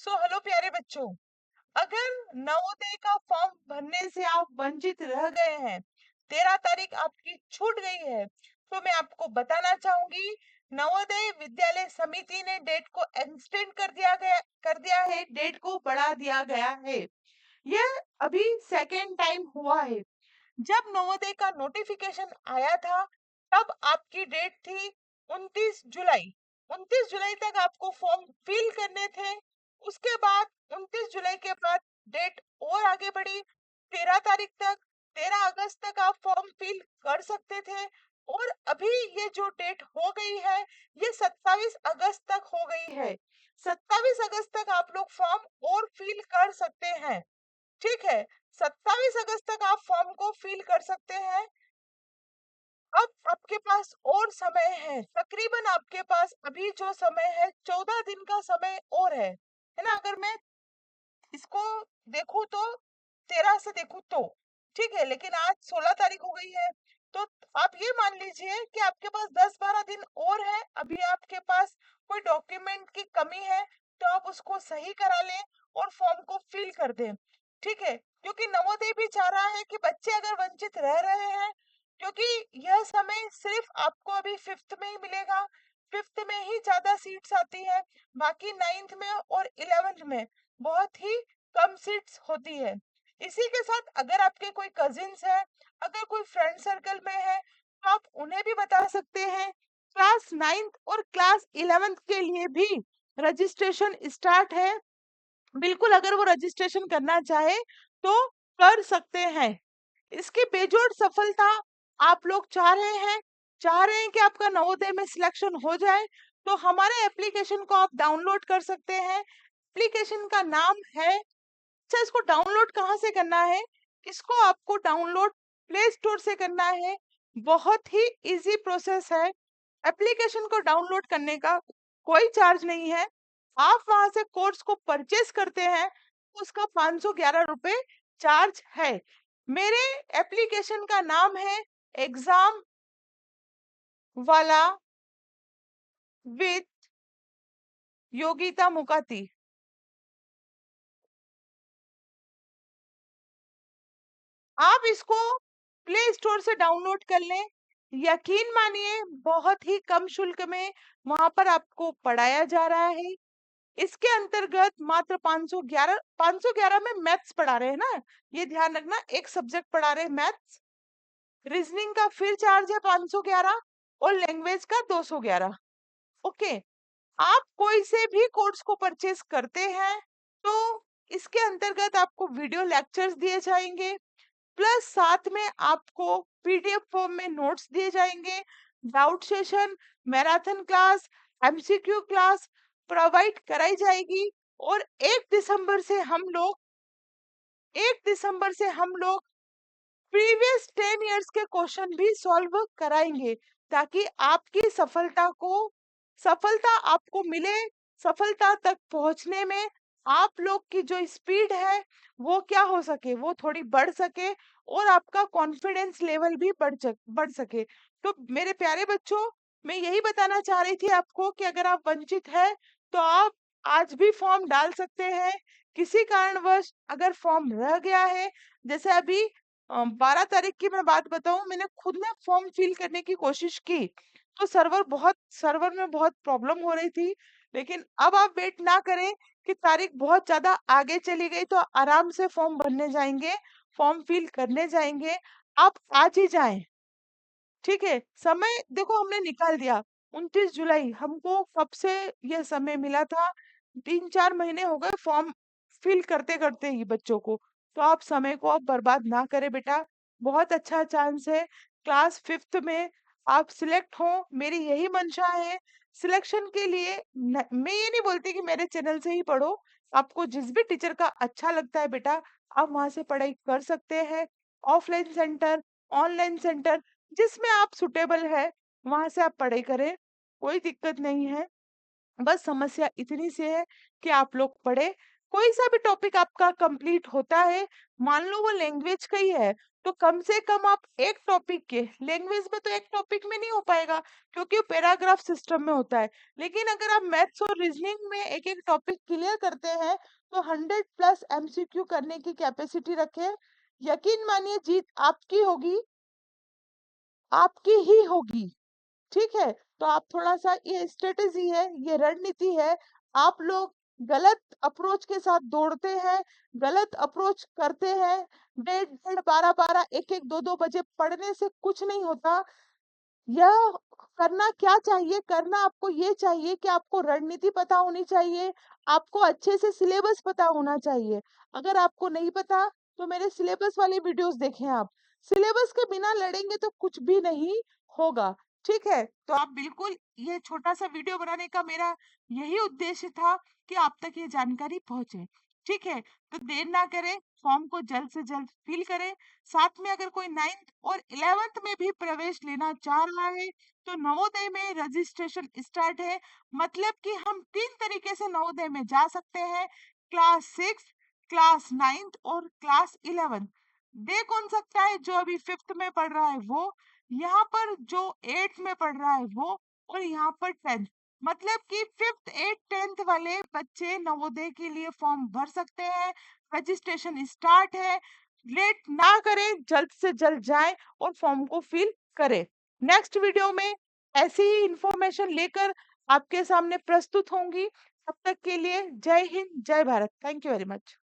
So hello प्यारे बच्चों, अगर नवोदय का फॉर्म भरने से आप वंचित रह गए हैं, 13 तारीख आपकी छूट गई है, तो मैं आपको बताना चाहूंगी नवोदय विद्यालय समिति ने डेट को एक्सटेंड कर दिया है, डेट को बढ़ा दिया गया है। यह अभी सेकेंड टाइम हुआ है। जब नवोदय का नोटिफिकेशन आया था तब आपकी डेट थी 29 जुलाई। 29 जुलाई तक आपको फॉर्म फिल करने थे। उसके बाद 29 जुलाई के बाद डेट और आगे बढ़ी 13 तारीख तक। 13 अगस्त तक आप फॉर्म फिल कर सकते थे और अभी ये जो डेट हो गई है ये 27 अगस्त तक हो गई है। 27 अगस्त तक आप लोग फॉर्म और फिल कर सकते हैं। ठीक है, 27 अगस्त तक आप फॉर्म को फिल कर सकते हैं। अब आपके पास और समय है, तकरीबन आपके पास अभी जो समय है 14 दिन का समय और है ना। अगर मैं इसको देखूं तो 13 से देखूं तो ठीक है, लेकिन आज 16 तारीख हो गई है, तो आप ये मान लीजिए कि आपके पास 10-12 दिन और है। अभी आपके पास कोई डॉक्यूमेंट की कमी है तो आप उसको सही करा लें और फॉर्म को फिल कर दें। ठीक है, क्योंकि नवोदय भी चाह रहा है कि बच्चे अगर वंचित रह रहे हैं, क्योंकि यह समय सिर्फ आपको अभी 5th में ही मिलेगा। 5th में ही ज्यादा सीट्स आती है, बाकी 9th में और 11th में बहुत ही कम सीट्स होती है। इसी के साथ अगर आपके कोई कजिन्स है, अगर कोई फ्रेंड सर्कल में है, तो आप उन्हें भी बता सकते हैं। क्लास 9th और क्लास 11th के लिए भी रजिस्ट्रेशन स्टार्ट है। बिल्कुल, अगर वो रजिस्ट्रेशन करना चाहे तो कर सकते हैं। इसकी बेजोड़ सफलता आप लोग चाह रहे हैं कि आपका नवोदय में सिलेक्शन हो जाए, तो हमारे एप्लीकेशन को आप डाउनलोड कर सकते हैं। एप्लीकेशन का नाम है, अच्छा इसको डाउनलोड कहाँ से करना है? इसको आपको डाउनलोड प्ले स्टोर से करना है। बहुत ही इजी प्रोसेस है। एप्लीकेशन को डाउनलोड करने का कोई चार्ज नहीं है। आप वहां से कोर्स को परचेस करते हैं, उसका 511 रुपए चार्ज है। मेरे एप्लीकेशन का नाम है एग्जाम वाला विद योगिता मुकाती। आप इसको प्ले स्टोर से डाउनलोड कर लें। यकीन मानिए बहुत ही कम शुल्क में वहां पर आपको पढ़ाया जा रहा है। इसके अंतर्गत मात्र 511 में मैथ्स पढ़ा रहे हैं ना, ये ध्यान रखना, एक सब्जेक्ट पढ़ा रहे हैं मैथ्स। रीजनिंग का फिर चार्ज है 511 और लैंग्वेज का 211। ओके, आप कोई से भी कोर्स को परचेज करते हैं तो इसके अंतर्गत आपको वीडियो लेक्चर्स दिए जाएंगे, प्लस साथ में आपको पीडीएफ फॉर्म में नोट्स दिए जाएंगे। Doubt session, marathon class, MCQ class provide कराई जाएगी। और 1 दिसंबर से हम लोग प्रीवियस 10 इयर्स के क्वेश्चन भी सॉल्व कराएंगे, ताकि आपकी सफलता आपको मिले। सफलता तक पहुंचने में आप लोग की जो स्पीड है वो क्या हो सके, वो थोड़ी बढ़ सके और आपका कॉन्फिडेंस लेवल भी बढ़ सके। तो मेरे प्यारे बच्चों, मैं यही बताना चाह रही थी आपको कि अगर आप वंचित है तो आप आज भी फॉर्म डाल सकते हैं। किसी कारणवश अगर फॉर्म रह गया है, जैसे अभी 12 तारीख की मैं बात बताऊं, मैंने खुद ने फॉर्म फिल करने की कोशिश की तो सर्वर में बहुत प्रॉब्लम हो रही थी। लेकिन अब आप वेट ना करें कि तारीख बहुत ज्यादा आगे चली गई तो आराम से फॉर्म भरने जाएंगे, फॉर्म फिल करने जाएंगे। आप आज ही जाएं। ठीक है, समय देखो हमने निकाल दिया। 29 जुलाई हमको कब से यह समय मिला था? 3-4 महीने हो गए फॉर्म फिल करते करते ही बच्चों को। तो आप समय को आप बर्बाद ना करें बेटा। बहुत अच्छा चांस है, क्लास 5th में आप सिलेक्ट हो, मेरी यही मंशा है। सिलेक्शन के लिए मैं ये नहीं बोलती कि मेरे चैनल से ही पढ़ो। आपको जिस भी टीचर का अच्छा लगता है बेटा, आप वहां से पढ़ाई कर सकते हैं। ऑफलाइन सेंटर, ऑनलाइन सेंटर, जिसमें आप सुटेबल है वहां से आप पढ़ाई करें, कोई दिक्कत नहीं है। बस समस्या इतनी सी है कि आप लोग पढ़े। कोई सा भी टॉपिक आपका कंप्लीट होता है, मान लो वो लैंग्वेज का ही है, तो कम से कम आप एक टॉपिक के लैंग्वेज में, तो एक टॉपिक में नहीं हो पाएगा क्योंकि पैराग्राफ सिस्टम में होता है। लेकिन अगर आप मैथ्स और रीजनिंग में एक एक टॉपिक क्लियर करते हैं तो 100+ एमसीक्यू करने की कैपेसिटी रखें। यकीन मानिए जीत आपकी होगी, आपकी ही होगी। ठीक है, तो आप थोड़ा सा, ये स्ट्रेटेजी है, ये रणनीति है। आप लोग गलत अप्रोच के साथ दौड़ते हैं, गलत अप्रोच करते हैं। डेढ़ डेढ़ 12 12 1 1 2 2 बजे पढ़ने से कुछ नहीं होता। यह करना क्या चाहिए, करना आपको ये चाहिए कि आपको रणनीति पता होनी चाहिए, आपको अच्छे से सिलेबस पता होना चाहिए। अगर आपको नहीं पता तो मेरे सिलेबस वाली वीडियोस देखें आप। सिलेबस के बिना लड़ेंगे तो कुछ भी नहीं होगा। ठीक है, तो आप बिल्कुल, ये छोटा सा वीडियो बनाने का मेरा यही उद्देश्य था कि आप तक ये जानकारी पहुंचे। ठीक है, तो देर ना करें, फॉर्म को जल्द से जल्द फिल करें। साथ में अगर कोई 9th और 11th में भी प्रवेश लेना चाह रहा है तो नवोदय में रजिस्ट्रेशन स्टार्ट है। मतलब कि हम 3 तरीके से नवोदय में जा सकते हैं, क्लास 6, क्लास 9th और क्लास 11th। दे कौन सकता है? जो अभी 5th में पढ़ रहा है वो, यहाँ पर जो 8th में पढ़ रहा है वो, और यहाँ पर 10th। मतलब कि 5th 8th 10th वाले बच्चे नवोदय के लिए फॉर्म भर सकते हैं। रजिस्ट्रेशन स्टार्ट है। लेट ना करें, जल्द से जल्द जाएं और फॉर्म को फिल करें। नेक्स्ट वीडियो में ऐसी ही इंफॉर्मेशन लेकर आपके सामने प्रस्तुत होंगी। तब तक के लिए जय हिंद, जय Bharat. Thank you very much.